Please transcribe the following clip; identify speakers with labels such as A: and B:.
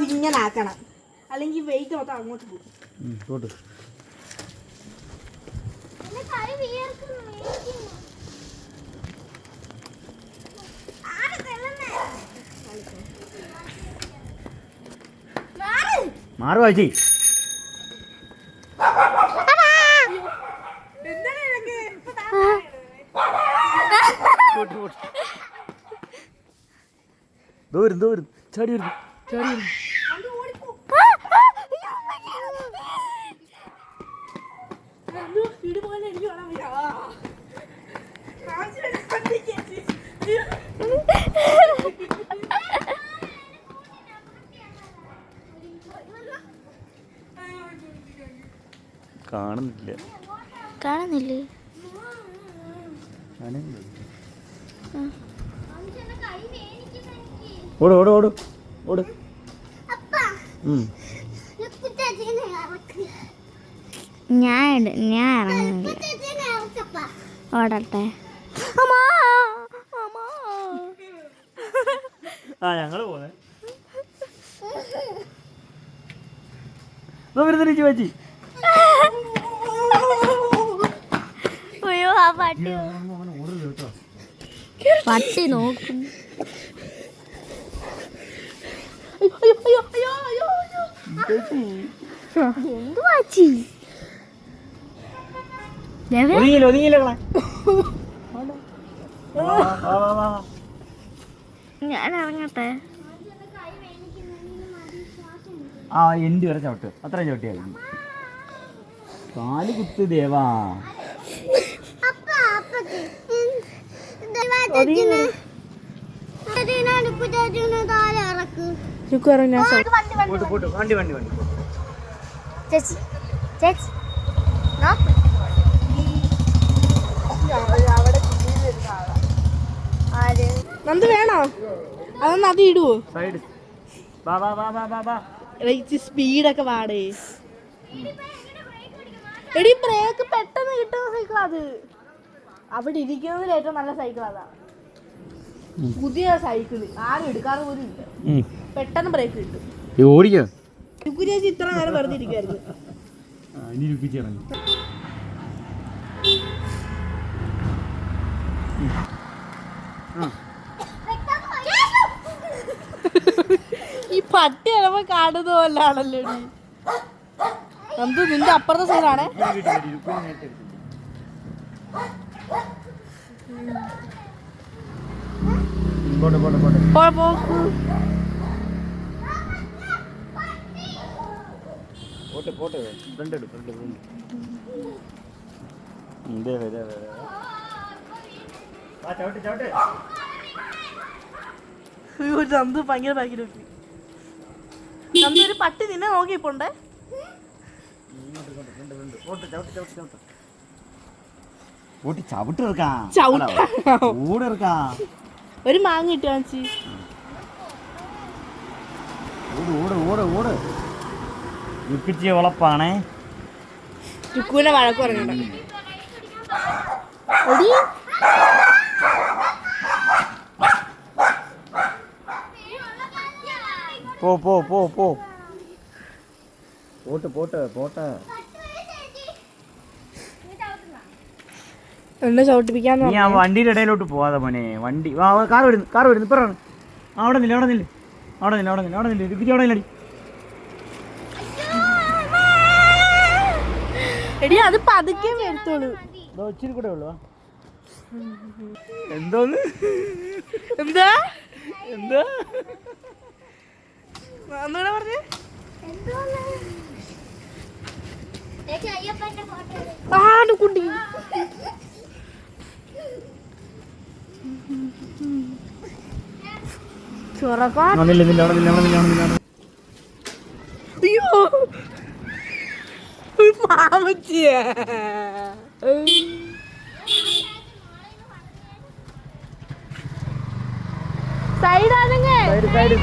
A: ഇതിങ്ങനെ ആക്കണം, അല്ലെങ്കിൽ വെയിറ്റ് മൊത്തം അങ്ങോട്ട് പോകും.
B: മാറു വായിച്ചി. ദൂരം ചാടി വരുന്നു.
C: കാണുന്നില്ലേ?
B: ഓട് ഓട് ഓട് ഓട്.
C: ഞാൻ ഇറങ്ങുന്നില്ല. ഓടട്ടെ.
B: ഞങ്ങള് പോന്നെ ചേച്ചി.
C: അയ്യോ, ആ പട്ടി നോക്കും. എന്തുവാച്ചി? ഞാൻ ഇറങ്ങട്ടെ.
B: എന്റെ വരെ ചവിട്ട്, അത്രയും ചവിട്ടിയാൽ കാല് കുത്ത് ദേവാ.
A: നന്ദു വേണോ? അതൊന്ന് അത് ഇടുവോ? സ്പീഡൊക്കെ പാടേ. എടി ബ്രേക്ക് പെട്ടെന്ന് കിട്ടുന്ന സൈക്കിൾ അത്. അവിടെ ഇരിക്കുന്നതിൽ ഏറ്റവും നല്ല സൈക്കിൾ അതാ. പുതിയ സൈക്കിള് ആരും എടുക്കാറ് പോലും ഇല്ല. പെട്ടെന്ന് ബ്രേക്ക് കിട്ടും. ചേച്ചി ഇത്ര നേരം വെറുതെ ഇരിക്കായിരുന്നു. ഈ പട്ടി ഇളവ് കാണുന്ന പോലാണല്ലോ. നമുക്ക് നിന്റെ അപ്പുറത്തെ സൈഡാണേ. നന്ദു ഭയങ്കര ഭയങ്കര നന്ദു ഒരു പട്ടി നിന്നെ നോക്കിപ്പോണ്ടേ. ഒരു മാങ്ങ ഇട്ട് കാണിച്ച്.
B: വളപ്പാണേ.
A: ചുക്കൂനെ വഴക്ക് പറഞ്ഞോട്ടെ.
B: പോട്ടെ
A: എന്നെ ചവിട്ടിപ്പിക്കാൻ
B: വണ്ടിയുടെ ഇടയിലോട്ട് പോവാതെ മോനെ. വണ്ടി കാർ വരുന്നു ഇപ്പറാണ്. അവിടെ നില്ല.
A: എടി അത് പതുക്കെ എടുത്തോളൂ.
B: ഇച്ചിരി കൂടെ ഉള്ളു. എന്താ
A: ഒന്നുകൂടെ പറഞ്ഞേ. കുട്ടി അയ്യോ മാമച്ചിയ സൈഡ്
B: സൈഡ്